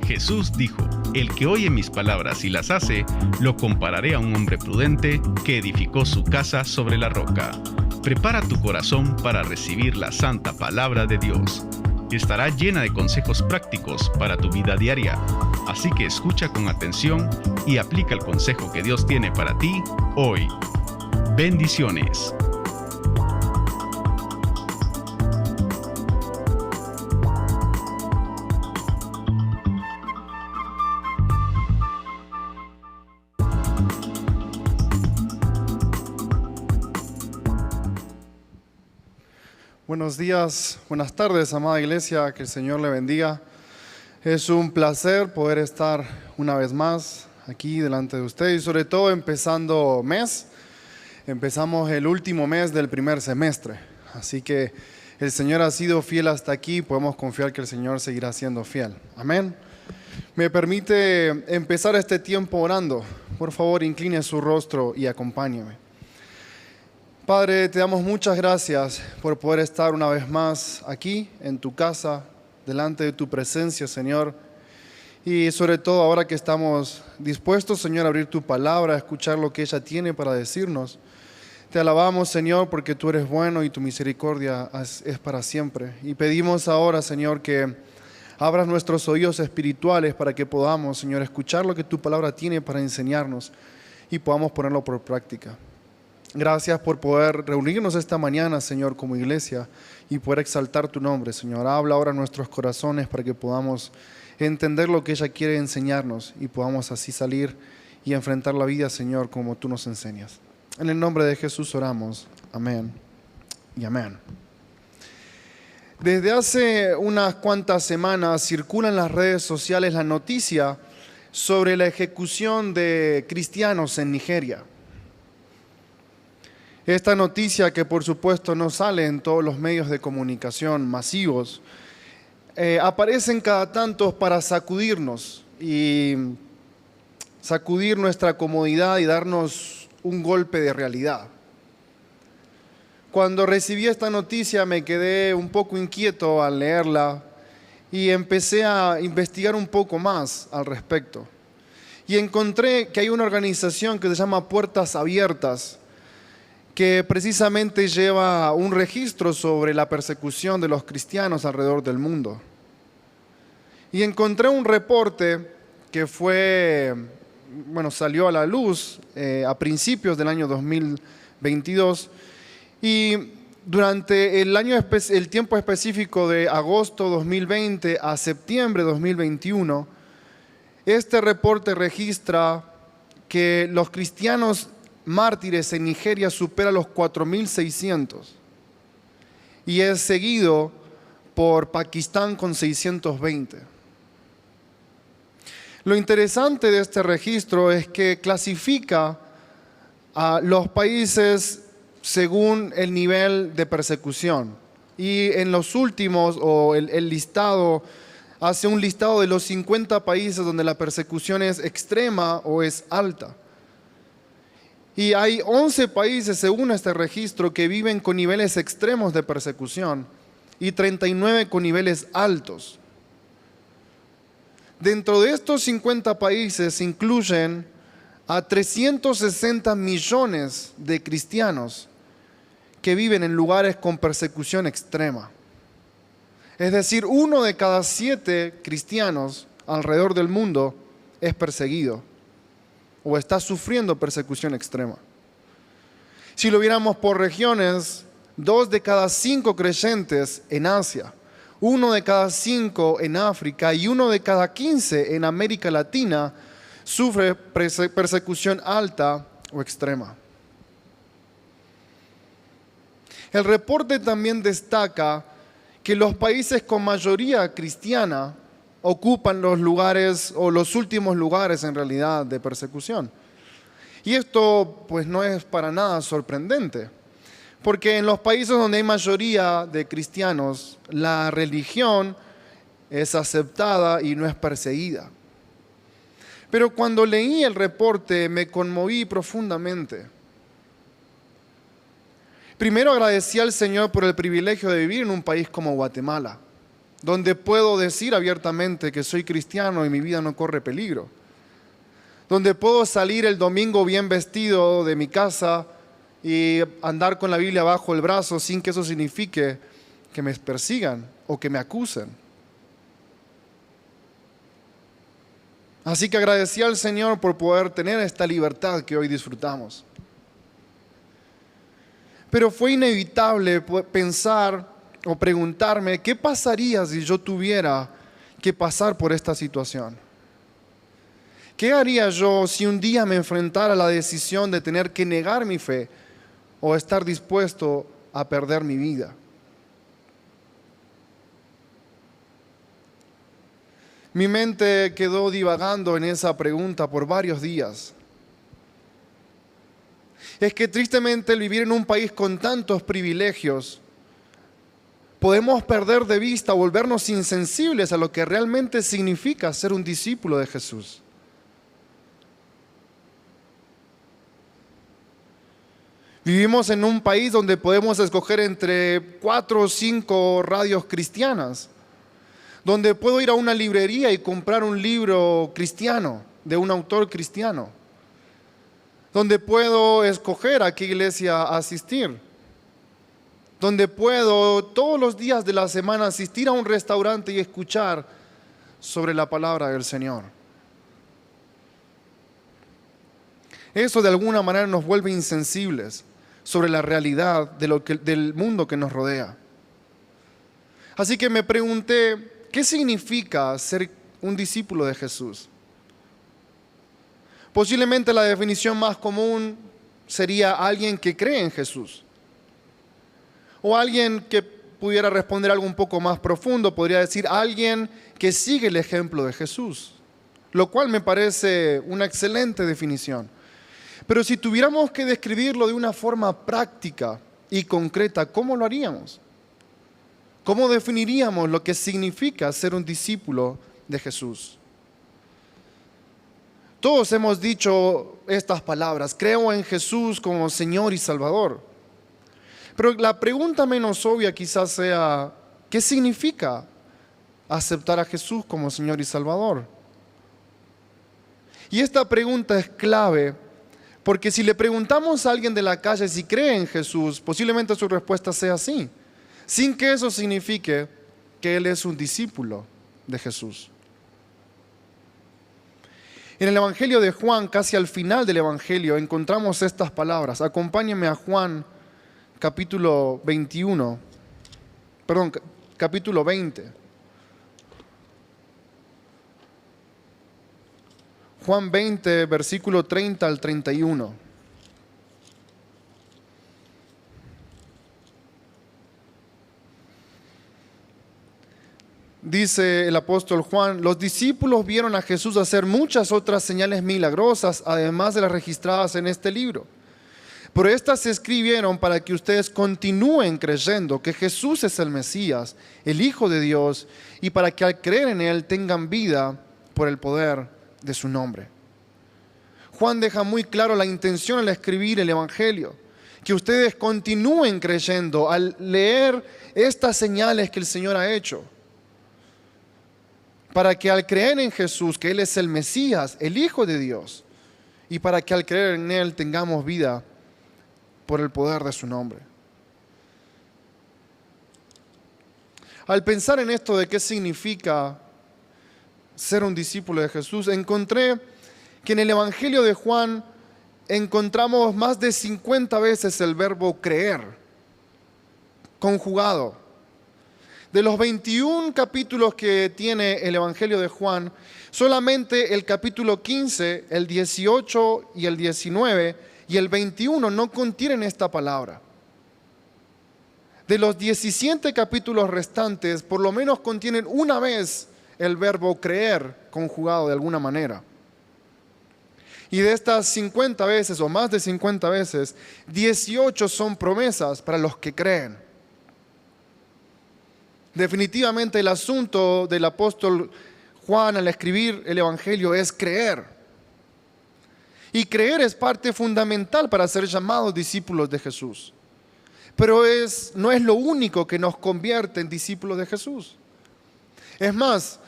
Jesús dijo: el que oye mis palabras y las hace, lo compararé a un hombre prudente que edificó su casa sobre la roca. Prepara tu corazón para recibir la santa palabra de Dios. Estará llena de consejos prácticos para tu vida diaria. Así que escucha con atención y aplica el consejo que Dios tiene para ti hoy. Bendiciones. Buenos días, buenas tardes, amada iglesia, que el Señor le bendiga. Es un placer poder estar una vez más aquí delante de ustedes y sobre todo empezando mes. Empezamos el último mes del primer semestre, así que el Señor ha sido fiel hasta aquí, podemos confiar que el Señor seguirá siendo fiel. Amén. Me permite empezar este tiempo orando. Por favor, incline su rostro y acompáñeme. Padre, te damos muchas gracias por poder estar una vez más aquí en tu casa, delante de tu presencia, Señor. Y sobre todo ahora que estamos dispuestos, Señor, a abrir tu palabra, a escuchar lo que ella tiene para decirnos. Te alabamos, Señor, porque tú eres bueno y tu misericordia es para siempre. Y pedimos ahora, Señor, que abras nuestros oídos espirituales para que podamos, Señor, escuchar lo que tu palabra tiene para enseñarnos y podamos ponerlo por práctica. Gracias por poder reunirnos esta mañana, Señor, como iglesia y poder exaltar tu nombre, Señor. Habla ahora en nuestros corazones para que podamos entender lo que ella quiere enseñarnos y podamos así salir y enfrentar la vida, Señor, como tú nos enseñas. En el nombre de Jesús oramos. Amén y amén. Desde hace unas cuantas semanas circula en las redes sociales la noticia sobre la ejecución de cristianos en Nigeria. Esta noticia, que por supuesto no sale en todos los medios de comunicación masivos, aparecen cada tanto para sacudirnos y sacudir nuestra comodidad y darnos un golpe de realidad. Cuando recibí esta noticia me quedé un poco inquieto al leerla y empecé a investigar un poco más al respecto. Y encontré que hay una organización que se llama Puertas Abiertas, que precisamente lleva un registro sobre la persecución de los cristianos alrededor del mundo. Y encontré un reporte que salió a la luz a principios del año 2022 y durante el tiempo específico de agosto 2020 a septiembre 2021, este reporte registra que los cristianos mártires en Nigeria supera los 4.600 y es seguido por Pakistán con 620. Lo interesante de este registro es que clasifica a los países según el nivel de persecución y en los últimos, el listado, hace un listado de los 50 países donde la persecución es extrema o es alta. Y hay 11 países, según este registro, que viven con niveles extremos de persecución y 39 con niveles altos. Dentro de estos 50 países se incluyen a 360 millones de cristianos que viven en lugares con persecución extrema. Es decir, 1 de cada 7 cristianos alrededor del mundo es perseguido o está sufriendo persecución extrema. Si lo viéramos por regiones, 2 de cada 5 creyentes en Asia, 1 de cada 5 en África y 1 de cada 15 en América Latina sufre persecución alta o extrema. El reporte también destaca que los países con mayoría cristiana ocupan los lugares o los últimos lugares en realidad de persecución. Y esto pues no es para nada sorprendente, porque en los países donde hay mayoría de cristianos, la religión es aceptada y no es perseguida. Pero cuando leí el reporte me conmoví profundamente. Primero agradecí al Señor por el privilegio de vivir en un país como Guatemala. donde puedo decir abiertamente que soy cristiano y mi vida no corre peligro, donde puedo salir el domingo bien vestido de mi casa y andar con la Biblia bajo el brazo sin que eso signifique que me persigan o que me acusen. Así que agradecí al Señor por poder tener esta libertad que hoy disfrutamos. Pero fue inevitable pensar o preguntarme qué pasaría si yo tuviera que pasar por esta situación. ¿Qué haría yo si un día me enfrentara a la decisión de tener que negar mi fe o estar dispuesto a perder mi vida? Mi mente quedó divagando en esa pregunta por varios días. Es que tristemente el vivir en un país con tantos privilegios, podemos perder de vista, volvernos insensibles a lo que realmente significa ser un discípulo de Jesús. Vivimos en un país donde podemos escoger entre 4 o 5 radios cristianas, donde puedo ir a una librería y comprar un libro cristiano, de un autor cristiano, donde puedo escoger a qué iglesia asistir, donde puedo todos los días de la semana asistir a un restaurante y escuchar sobre la palabra del Señor. Eso de alguna manera nos vuelve insensibles sobre la realidad del mundo que nos rodea. Así que me pregunté, ¿qué significa ser un discípulo de Jesús? Posiblemente la definición más común sería alguien que cree en Jesús. O alguien que pudiera responder algo un poco más profundo, podría decir alguien que sigue el ejemplo de Jesús, lo cual me parece una excelente definición. Pero si tuviéramos que describirlo de una forma práctica y concreta, ¿cómo lo haríamos? ¿Cómo definiríamos lo que significa ser un discípulo de Jesús? Todos hemos dicho estas palabras: creo en Jesús como Señor y Salvador. Pero la pregunta menos obvia quizás sea, ¿qué significa aceptar a Jesús como Señor y Salvador? Y esta pregunta es clave, porque si le preguntamos a alguien de la calle si cree en Jesús, posiblemente su respuesta sea sí, sin que eso signifique que él es un discípulo de Jesús. En el Evangelio de Juan, casi al final del Evangelio, encontramos estas palabras. Acompáñenme a Juan capítulo 20. Juan 20, versículo 30 al 31. Dice el apóstol Juan: los discípulos vieron a Jesús hacer muchas otras señales milagrosas, además de las registradas en este libro. Pero estas se escribieron para que ustedes continúen creyendo que Jesús es el Mesías, el Hijo de Dios, y para que al creer en Él tengan vida por el poder de su nombre. Juan deja muy claro la intención al escribir el Evangelio: que ustedes continúen creyendo al leer estas señales que el Señor ha hecho, para que al creer en Jesús, que Él es el Mesías, el Hijo de Dios, y para que al creer en Él tengamos vida por el poder de su nombre. Al pensar en esto de qué significa ser un discípulo de Jesús, encontré que en el Evangelio de Juan encontramos más de 50 veces el verbo creer conjugado. De los 21 capítulos que tiene el Evangelio de Juan, solamente el capítulo 15, el 18 y el 19 y el 21 no contienen esta palabra. De los 17 capítulos restantes, por lo menos contienen una vez el verbo creer conjugado de alguna manera. Y de estas 50 veces o más de 50 veces, 18 son promesas para los que creen. Definitivamente el asunto del apóstol Juan al escribir el Evangelio es creer. Y creer es parte fundamental para ser llamados discípulos de Jesús. Pero no es lo único que nos convierte en discípulos de Jesús. Es más,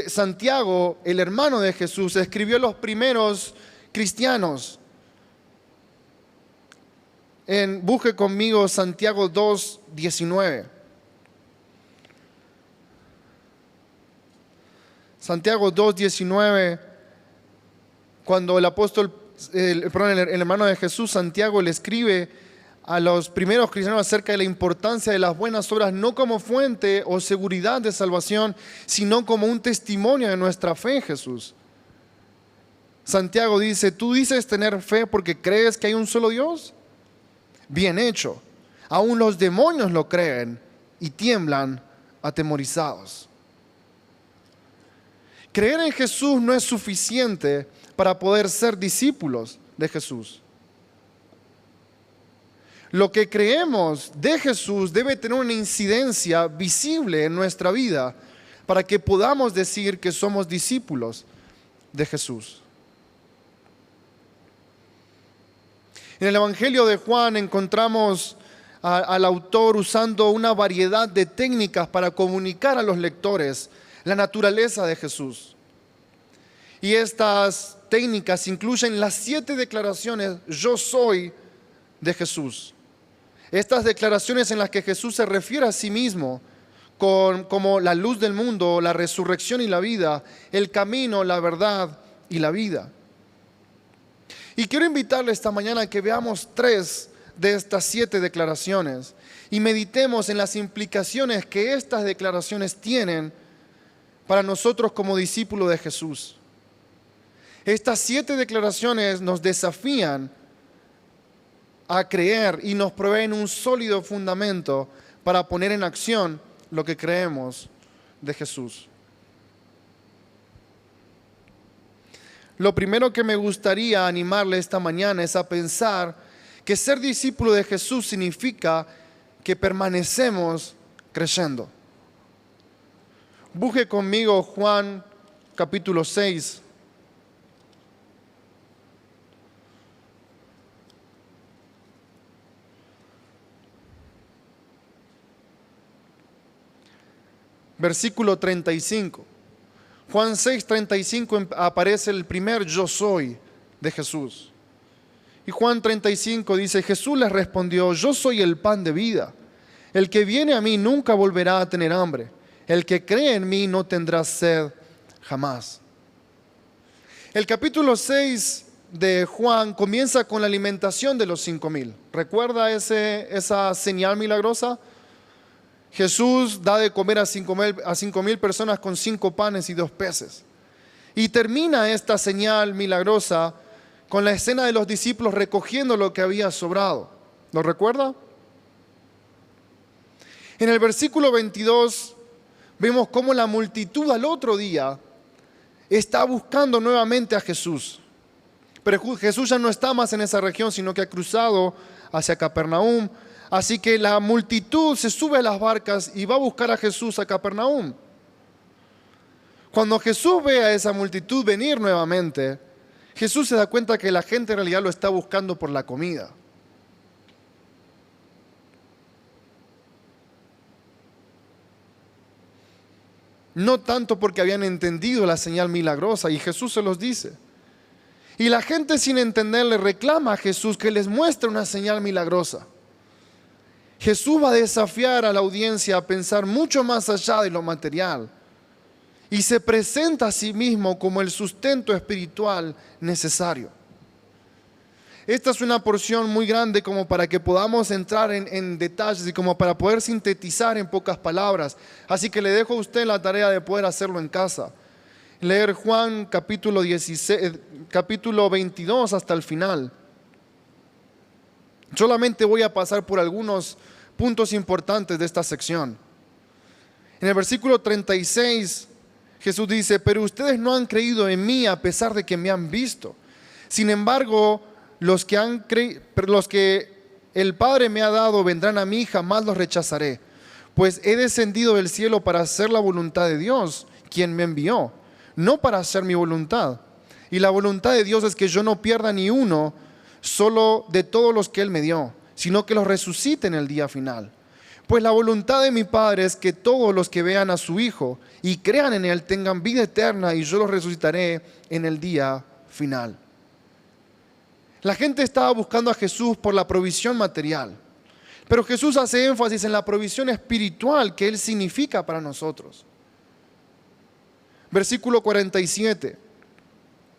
Santiago, el hermano de Jesús, escribió los primeros cristianos. Busque conmigo Santiago 2:19. Santiago 2:19, cuando el hermano de Jesús, Santiago, le escribe a los primeros cristianos acerca de la importancia de las buenas obras, no como fuente o seguridad de salvación, sino como un testimonio de nuestra fe en Jesús. Santiago dice: ¿tú dices tener fe porque crees que hay un solo Dios? Bien hecho. Aún los demonios lo creen y tiemblan atemorizados. Creer en Jesús no es suficiente para poder ser discípulos de Jesús. Lo que creemos de Jesús debe tener una incidencia visible en nuestra vida para que podamos decir que somos discípulos de Jesús. En el Evangelio de Juan encontramos al autor usando una variedad de técnicas para comunicar a los lectores la naturaleza de Jesús. Y estas técnicas incluyen las 7 declaraciones "yo soy" de Jesús. Estas declaraciones en las que Jesús se refiere a sí mismo como la luz del mundo, la resurrección y la vida, el camino, la verdad y la vida. Y quiero invitarle esta mañana a que veamos 3 de estas 7 declaraciones y meditemos en las implicaciones que estas declaraciones tienen para nosotros como discípulos de Jesús. Estas 7 declaraciones nos desafían a creer y nos proveen un sólido fundamento para poner en acción lo que creemos de Jesús. Lo primero que me gustaría animarle esta mañana es a pensar que ser discípulo de Jesús significa que permanecemos creciendo. Busque conmigo Juan capítulo 6. Versículo 35. Juan 6:35 aparece el primer "yo soy" de Jesús. Y Juan 35 dice: Jesús les respondió: yo soy el pan de vida. El que viene a mí nunca volverá a tener hambre. El que cree en mí no tendrá sed jamás. El capítulo 6 de Juan comienza con la alimentación de los 5,000. ¿Recuerda esa señal milagrosa? Jesús da de comer a 5,000 personas con 5 panes y 2 peces. Y termina esta señal milagrosa con la escena de los discípulos recogiendo lo que había sobrado. ¿Lo recuerda? En el versículo 22 vemos cómo la multitud al otro día está buscando nuevamente a Jesús. Pero Jesús ya no está más en esa región, sino que ha cruzado hacia Capernaum. Así que la multitud se sube a las barcas y va a buscar a Jesús a Capernaum. Cuando Jesús ve a esa multitud venir nuevamente, Jesús se da cuenta que la gente en realidad lo está buscando por la comida. No tanto porque habían entendido la señal milagrosa, y Jesús se los dice. Y la gente, sin entender, le reclama a Jesús que les muestre una señal milagrosa. Jesús va a desafiar a la audiencia a pensar mucho más allá de lo material y se presenta a sí mismo como el sustento espiritual necesario. Esta es una porción muy grande como para que podamos entrar en detalles y como para poder sintetizar en pocas palabras. Así que le dejo a usted la tarea de poder hacerlo en casa. Leer Juan capítulo 22 hasta el final. Solamente voy a pasar por algunos puntos importantes de esta sección. En el versículo 36, Jesús dice: pero ustedes no han creído en mí a pesar de que me han visto. Sin embargo, los que el Padre me ha dado vendrán a mí, jamás los rechazaré. Pues he descendido del cielo para hacer la voluntad de Dios, quien me envió, no para hacer mi voluntad. Y la voluntad de Dios es que yo no pierda ni uno solo de todos los que Él me dio, sino que los resucite en el día final. Pues la voluntad de mi Padre es que todos los que vean a su Hijo y crean en Él tengan vida eterna, y yo los resucitaré en el día final. La gente estaba buscando a Jesús por la provisión material, pero Jesús hace énfasis en la provisión espiritual que Él significa para nosotros. Versículo 47.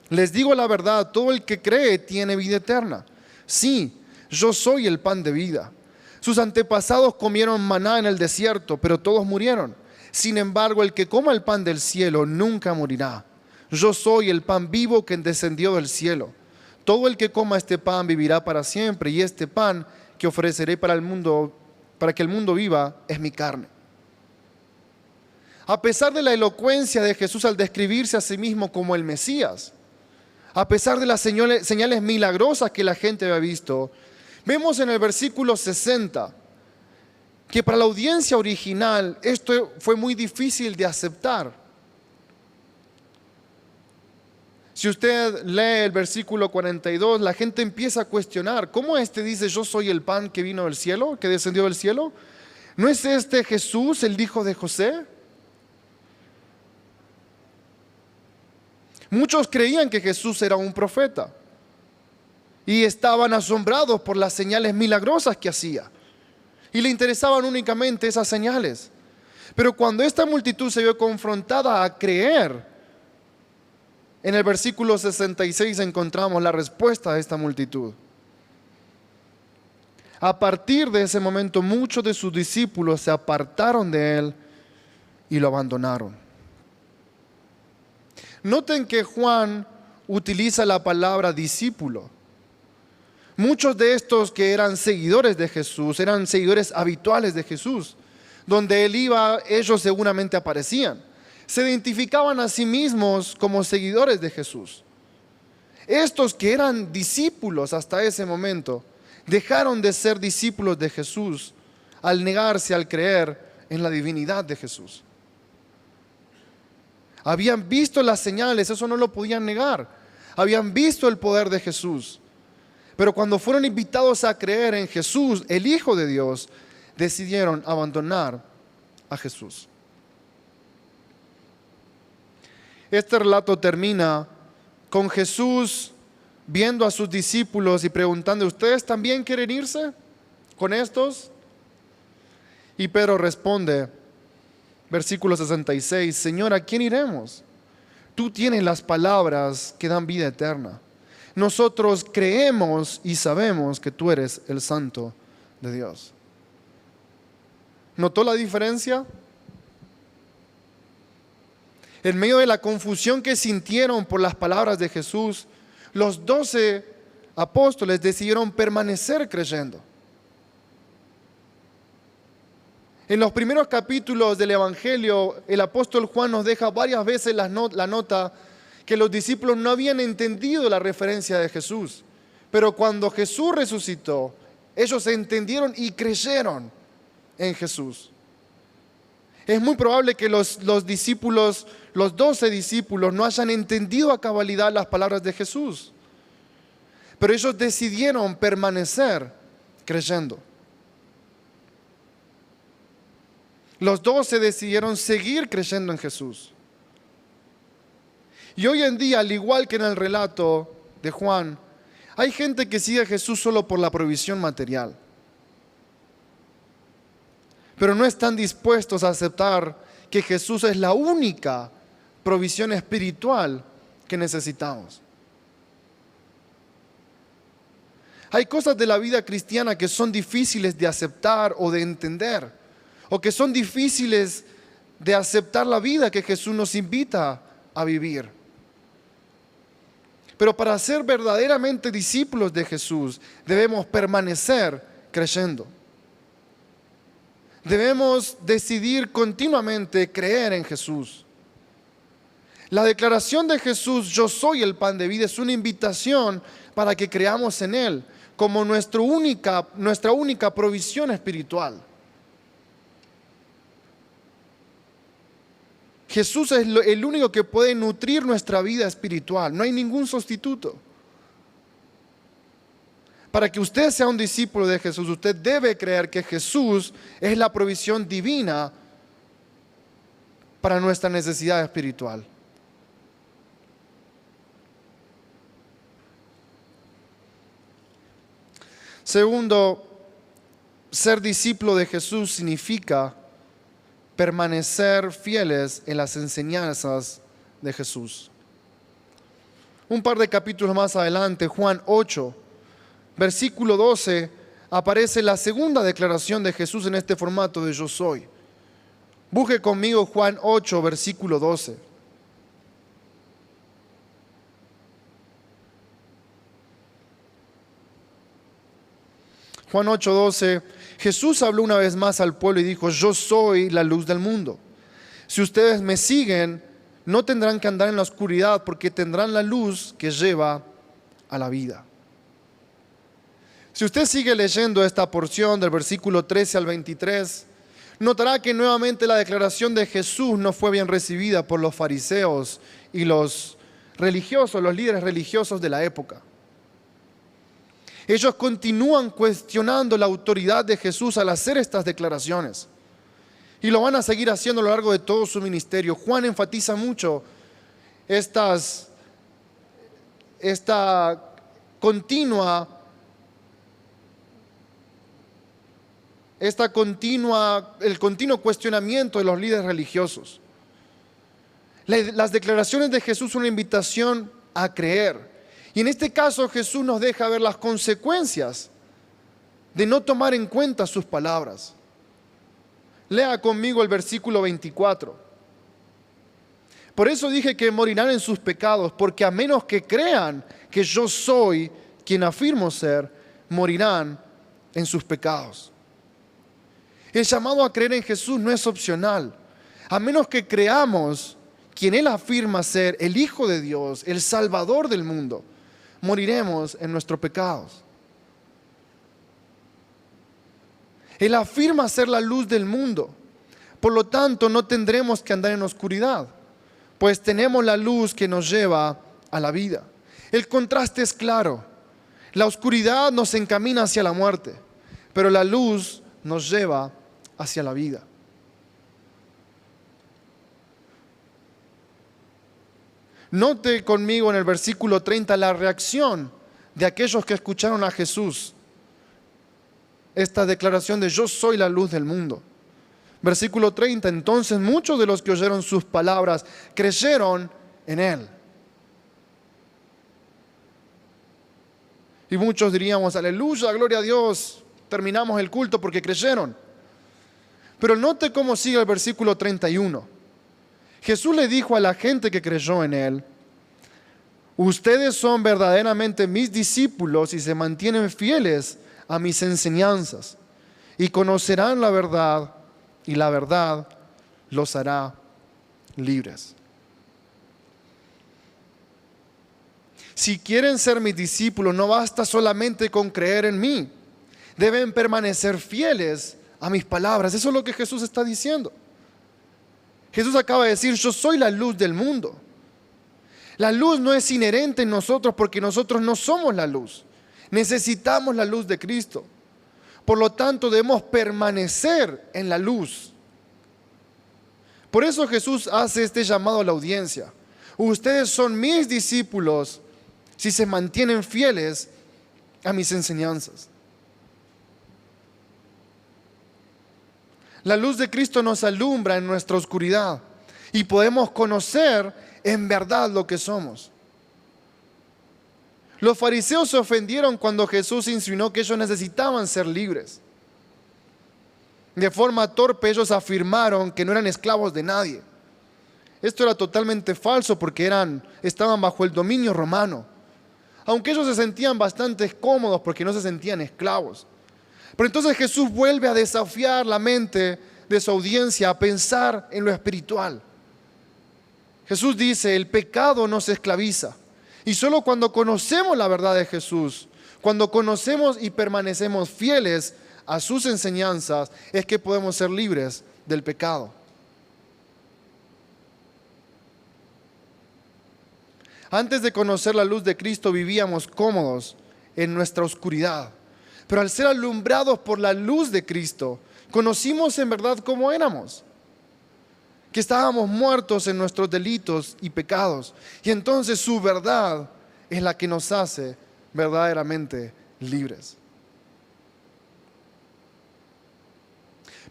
Les digo la verdad, todo el que cree tiene vida eterna. Sí, yo soy el pan de vida. Sus antepasados comieron maná en el desierto, pero todos murieron. Sin embargo, el que coma el pan del cielo nunca morirá. Yo soy el pan vivo que descendió del cielo. Todo el que coma este pan vivirá para siempre, y este pan que ofreceré para el mundo, para que el mundo viva, es mi carne. A pesar de la elocuencia de Jesús al describirse a sí mismo como el Mesías, a pesar de las señales milagrosas que la gente había visto, vemos en el versículo 60 que para la audiencia original esto fue muy difícil de aceptar. Si usted lee el versículo 42, la gente empieza a cuestionar: ¿cómo dice yo soy el pan que vino del cielo, que descendió del cielo? ¿No es este Jesús, el hijo de José? Muchos creían que Jesús era un profeta y estaban asombrados por las señales milagrosas que hacía, y le interesaban únicamente esas señales. Pero cuando esta multitud se vio confrontada a creer, en el versículo 66 encontramos la respuesta de esta multitud. A partir de ese momento, muchos de sus discípulos se apartaron de Él y lo abandonaron. Noten que Juan utiliza la palabra discípulo. Muchos de estos que eran seguidores de Jesús, eran seguidores habituales de Jesús. Donde Él iba, ellos seguramente aparecían. Se identificaban a sí mismos como seguidores de Jesús. Estos que eran discípulos hasta ese momento, dejaron de ser discípulos de Jesús al negarse, al creer en la divinidad de Jesús. Habían visto las señales, eso no lo podían negar. Habían visto el poder de Jesús. Pero cuando fueron invitados a creer en Jesús, el Hijo de Dios, decidieron abandonar a Jesús. Este relato termina con Jesús viendo a sus discípulos y preguntando: ¿ustedes también quieren irse con estos? Y Pedro responde, versículo 66, Señor, ¿a quién iremos? Tú tienes las palabras que dan vida eterna. Nosotros creemos y sabemos que tú eres el Santo de Dios. ¿Notó la diferencia? En medio de la confusión que sintieron por las palabras de Jesús, los 12 apóstoles decidieron permanecer creyendo. En los primeros capítulos del Evangelio, el apóstol Juan nos deja varias veces la nota que los discípulos no habían entendido la referencia de Jesús. Pero cuando Jesús resucitó, ellos entendieron y creyeron en Jesús. Es muy probable que los 12 discípulos no hayan entendido a cabalidad las palabras de Jesús, pero ellos decidieron permanecer creyendo. Los 12 decidieron seguir creyendo en Jesús. Y hoy en día, al igual que en el relato de Juan, hay gente que sigue a Jesús solo por la provisión material, pero no están dispuestos a aceptar que Jesús es la única provisión espiritual que necesitamos. Hay cosas de la vida cristiana que son difíciles de aceptar o de entender, o que son difíciles de aceptar la vida que Jesús nos invita a vivir. Pero para ser verdaderamente discípulos de Jesús, debemos permanecer creyendo. Debemos decidir continuamente creer en Jesús. La declaración de Jesús, yo soy el pan de vida, es una invitación para que creamos en Él como nuestra única provisión espiritual. Jesús es el único que puede nutrir nuestra vida espiritual. No hay ningún sustituto. Para que usted sea un discípulo de Jesús, usted debe creer que Jesús es la provisión divina para nuestra necesidad espiritual. Segundo, ser discípulo de Jesús significa permanecer fieles en las enseñanzas de Jesús. Un par de capítulos más adelante, Juan 8, versículo 12, aparece la segunda declaración de Jesús en este formato de yo soy. Busque conmigo Juan 8, versículo 12. Juan 8, 12. Jesús habló una vez más al pueblo y dijo, yo soy la luz del mundo. Si ustedes me siguen, no tendrán que andar en la oscuridad porque tendrán la luz que lleva a la vida. Si usted sigue leyendo esta porción del versículo 13 al 23, notará que nuevamente la declaración de Jesús no fue bien recibida por los fariseos y los religiosos, los líderes religiosos de la época. Ellos continúan cuestionando la autoridad de Jesús al hacer estas declaraciones. Y lo van a seguir haciendo a lo largo de todo su ministerio. Juan enfatiza mucho el continuo cuestionamiento de los líderes religiosos. Las declaraciones de Jesús son una invitación a creer. Y en este caso Jesús nos deja ver las consecuencias de no tomar en cuenta sus palabras. Lea conmigo el versículo 24. Por eso dije que morirán en sus pecados, porque a menos que crean que yo soy quien afirmo ser, morirán en sus pecados. El llamado a creer en Jesús no es opcional. A menos que creamos quien Él afirma ser, el Hijo de Dios, el Salvador del mundo, moriremos en nuestros pecados. Él afirma ser la luz del mundo. Por lo tanto, no tendremos que andar en oscuridad, pues tenemos la luz que nos lleva a la vida. El contraste es claro. La oscuridad nos encamina hacia la muerte, pero la luz nos lleva hacia la vida. Note conmigo en el versículo 30 la reacción de aquellos que escucharon a Jesús. Esta declaración de yo soy la luz del mundo. Versículo 30, entonces muchos de los que oyeron sus palabras creyeron en Él. Y muchos diríamos, aleluya, gloria a Dios, terminamos el culto porque creyeron. Pero note cómo sigue el versículo 31. Jesús le dijo a la gente que creyó en Él, ustedes son verdaderamente mis discípulos y se mantienen fieles a mis enseñanzas y conocerán la verdad y la verdad los hará libres. Si quieren ser mis discípulos, no basta solamente con creer en mí. Deben permanecer fieles a mis palabras. Eso es lo que Jesús está diciendo. Jesús acaba de decir, yo soy la luz del mundo. La luz no es inherente en nosotros porque nosotros no somos la luz. Necesitamos la luz de Cristo. Por lo tanto, debemos permanecer en la luz. Por eso Jesús hace este llamado a la audiencia. Ustedes son mis discípulos si se mantienen fieles a mis enseñanzas. La luz de Cristo nos alumbra en nuestra oscuridad y podemos conocer en verdad lo que somos. Los fariseos se ofendieron cuando Jesús insinuó que ellos necesitaban ser libres. De forma torpe ellos afirmaron que no eran esclavos de nadie. Esto era totalmente falso porque estaban bajo el dominio romano. Aunque ellos se sentían bastante cómodos porque no se sentían esclavos. Pero entonces Jesús vuelve a desafiar la mente de su audiencia a pensar en lo espiritual. Jesús dice, el pecado nos esclaviza. Y solo cuando conocemos la verdad de Jesús, cuando conocemos y permanecemos fieles a sus enseñanzas, es que podemos ser libres del pecado. Antes de conocer la luz de Cristo vivíamos cómodos en nuestra oscuridad. Pero al ser alumbrados por la luz de Cristo, conocimos en verdad cómo éramos. Que estábamos muertos en nuestros delitos y pecados. Y entonces su verdad es la que nos hace verdaderamente libres.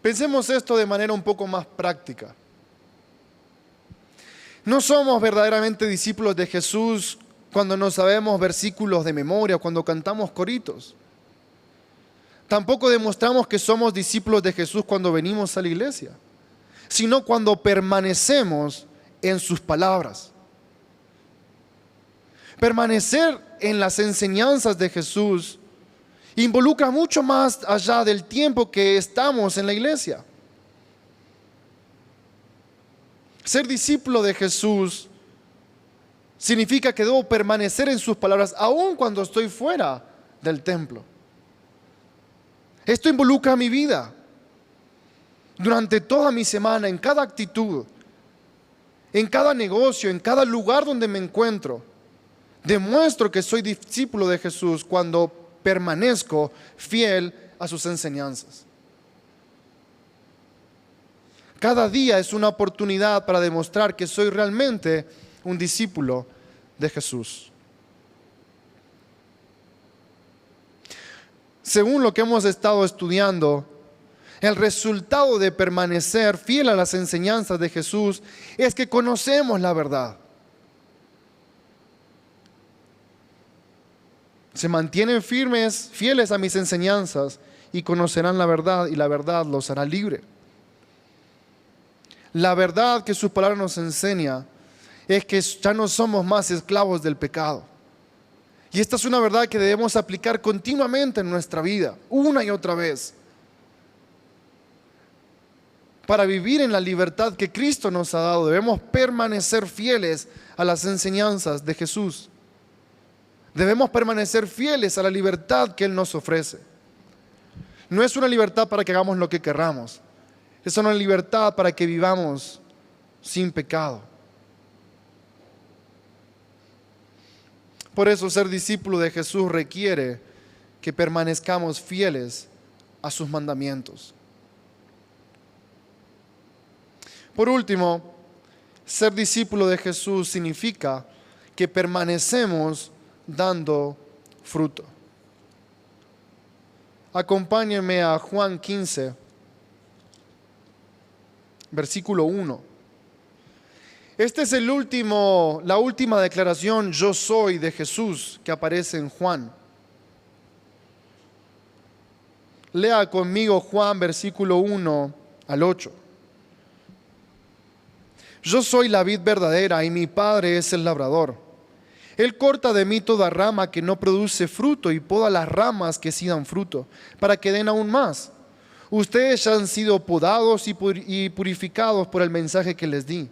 Pensemos esto de manera un poco más práctica. No somos verdaderamente discípulos de Jesús cuando no sabemos versículos de memoria, cuando cantamos coritos. Tampoco demostramos que somos discípulos de Jesús cuando venimos a la iglesia, sino cuando permanecemos en sus palabras. Permanecer en las enseñanzas de Jesús involucra mucho más allá del tiempo que estamos en la iglesia. Ser discípulo de Jesús significa que debo permanecer en sus palabras aun cuando estoy fuera del templo. Esto involucra mi vida. Durante toda mi semana, en cada actitud, en cada negocio, en cada lugar donde me encuentro, demuestro que soy discípulo de Jesús cuando permanezco fiel a sus enseñanzas. Cada día es una oportunidad para demostrar que soy realmente un discípulo de Jesús. Según lo que hemos estado estudiando, el resultado de permanecer fiel a las enseñanzas de Jesús es que conocemos la verdad. Se mantienen firmes, fieles a mis enseñanzas y conocerán la verdad y la verdad los hará libre. La verdad que su palabra nos enseña es que ya no somos más esclavos del pecado. Y esta es una verdad que debemos aplicar continuamente en nuestra vida, una y otra vez. Para vivir en la libertad que Cristo nos ha dado, debemos permanecer fieles a las enseñanzas de Jesús. Debemos permanecer fieles a la libertad que Él nos ofrece. No es una libertad para que hagamos lo que querramos. Es una libertad para que vivamos sin pecado. Por eso ser discípulo de Jesús requiere que permanezcamos fieles a sus mandamientos. Por último, ser discípulo de Jesús significa que permanecemos dando fruto. Acompáñenme a Juan 15, versículo 1. Esta es la última declaración yo soy de Jesús que aparece en Juan. Lea conmigo Juan versículo 1 al 8. Yo soy la vid verdadera y mi Padre es el labrador. Él corta de mí toda rama que no produce fruto y poda las ramas que sí dan fruto, para que den aún más. Ustedes ya han sido podados y purificados por el mensaje que les di.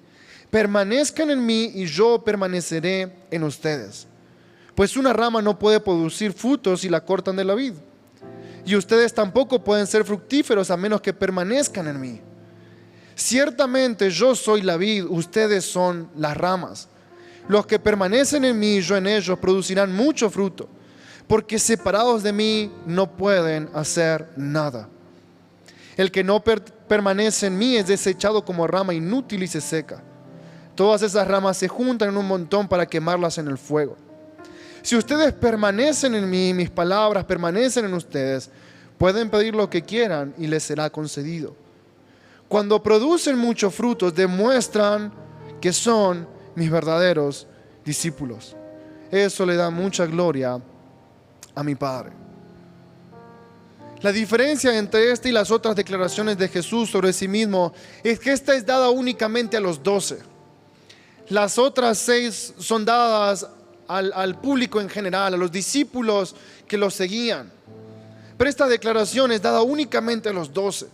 Permanezcan en mí y yo permaneceré en ustedes. Pues una rama no puede producir frutos si la cortan de la vid. Y ustedes tampoco pueden ser fructíferos a menos que permanezcan en mí. Ciertamente yo soy la vid, ustedes son las ramas. Los que permanecen en mí y yo en ellos producirán mucho fruto, porque separados de mí no pueden hacer nada. El que no permanece en mí es desechado como rama inútil y se seca. Todas esas ramas se juntan en un montón para quemarlas en el fuego. Si ustedes permanecen en mí, mis palabras permanecen en ustedes, pueden pedir lo que quieran y les será concedido. Cuando producen muchos frutos, demuestran que son mis verdaderos discípulos. Eso le da mucha gloria a mi Padre. La diferencia entre esta y las otras declaraciones de Jesús sobre sí mismo es que esta es dada únicamente a los 12. Las otras 6 son dadas al público en general, a los discípulos que los seguían. Pero esta declaración es dada únicamente a los 12.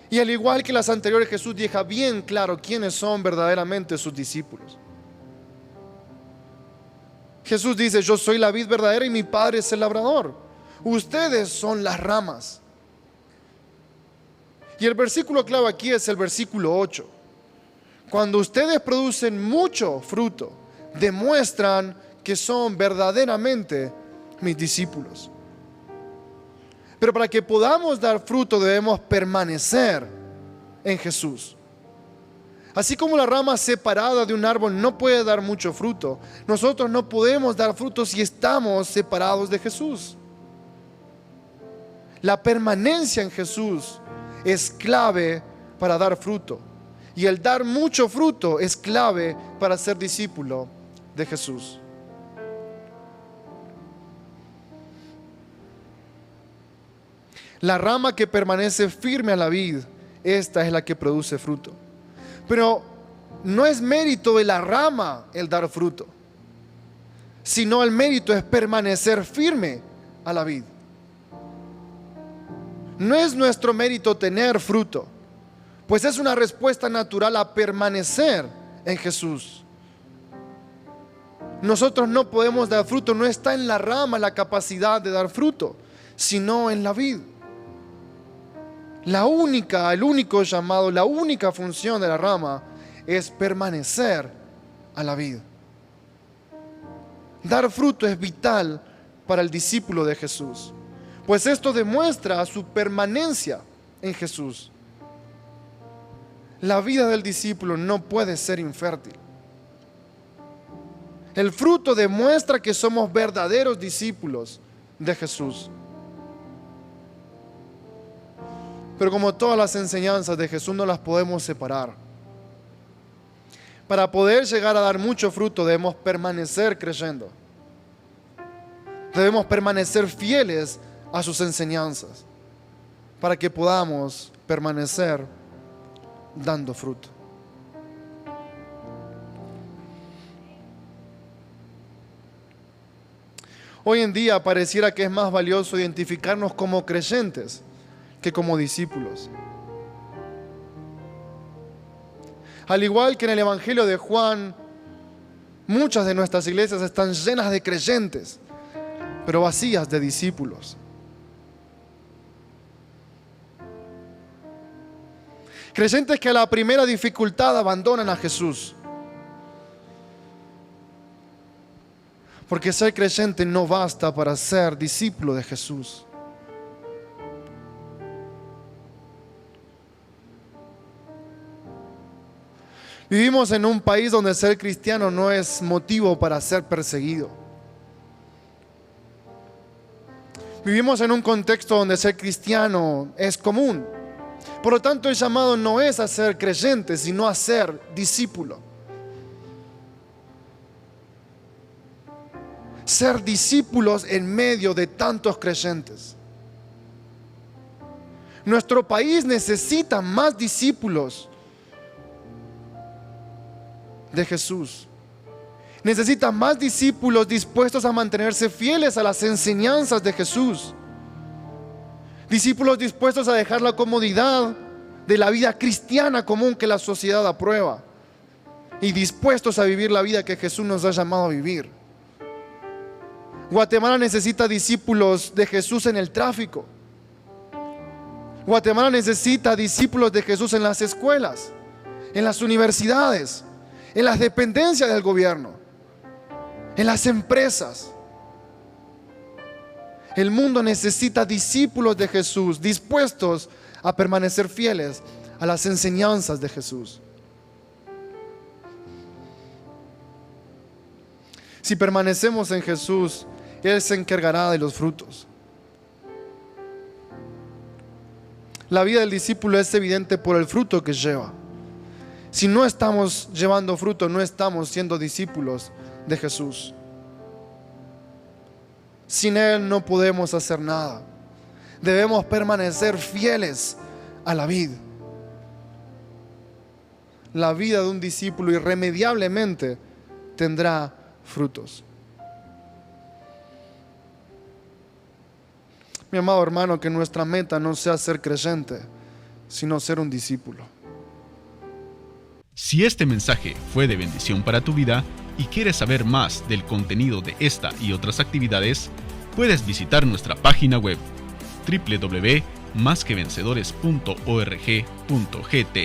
Y al igual que las anteriores, Jesús deja bien claro quiénes son verdaderamente sus discípulos. Jesús dice, yo soy la vid verdadera y mi Padre es el labrador. Ustedes son las ramas. Y el versículo clave aquí es el versículo 8. Cuando ustedes producen mucho fruto, demuestran que son verdaderamente mis discípulos. Pero para que podamos dar fruto debemos permanecer en Jesús. Así como la rama separada de un árbol no puede dar mucho fruto, nosotros no podemos dar fruto si estamos separados de Jesús. La permanencia en Jesús es clave para dar fruto. Y el dar mucho fruto es clave para ser discípulo de Jesús. La rama que permanece firme a la vid, esta es la que produce fruto. Pero no es mérito de la rama el dar fruto, sino el mérito es permanecer firme a la vid. No es nuestro mérito tener fruto, pues es una respuesta natural a permanecer en Jesús. Nosotros no podemos dar fruto, no está en la rama la capacidad de dar fruto, sino en la vid. El único llamado, la única función de la rama es permanecer a la vid. Dar fruto es vital para el discípulo de Jesús, pues esto demuestra su permanencia en Jesús. La vida del discípulo no puede ser infértil. El fruto demuestra que somos verdaderos discípulos de Jesús. Pero como todas las enseñanzas de Jesús no las podemos separar. Para poder llegar a dar mucho fruto debemos permanecer creyendo. Debemos permanecer fieles a sus enseñanzas para que podamos permanecer dando fruto. Hoy en día pareciera que es más valioso identificarnos como creyentes que como discípulos. Al igual que en el Evangelio de Juan, muchas de nuestras iglesias están llenas de creyentes, pero vacías de discípulos. Creyentes que a la primera dificultad abandonan a Jesús. Porque ser creyente no basta para ser discípulo de Jesús. Vivimos en un país donde ser cristiano no es motivo para ser perseguido. Vivimos en un contexto donde ser cristiano es común. Por lo tanto, el llamado no es a ser creyente, sino a ser discípulo. Ser discípulos en medio de tantos creyentes. Nuestro país necesita más discípulos de Jesús. Necesita más discípulos dispuestos a mantenerse fieles a las enseñanzas de Jesús. Discípulos dispuestos a dejar la comodidad de la vida cristiana común que la sociedad aprueba y dispuestos a vivir la vida que Jesús nos ha llamado a vivir. Guatemala necesita discípulos de Jesús en el tráfico. Guatemala necesita discípulos de Jesús en las escuelas, en las universidades, en las dependencias del gobierno, en las empresas. El mundo necesita discípulos de Jesús dispuestos a permanecer fieles a las enseñanzas de Jesús. Si permanecemos en Jesús, Él se encargará de los frutos. La vida del discípulo es evidente por el fruto que lleva. Si no estamos llevando fruto, no estamos siendo discípulos de Jesús. Sin Él no podemos hacer nada. Debemos permanecer fieles a la vid. La vida de un discípulo irremediablemente tendrá frutos. Mi amado hermano, que nuestra meta no sea ser creyente, sino ser un discípulo. Si este mensaje fue de bendición para tu vida y quieres saber más del contenido de esta y otras actividades, puedes visitar nuestra página web www.masquevencedores.org.gt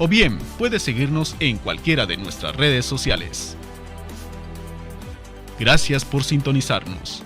o bien puedes seguirnos en cualquiera de nuestras redes sociales. Gracias por sintonizarnos.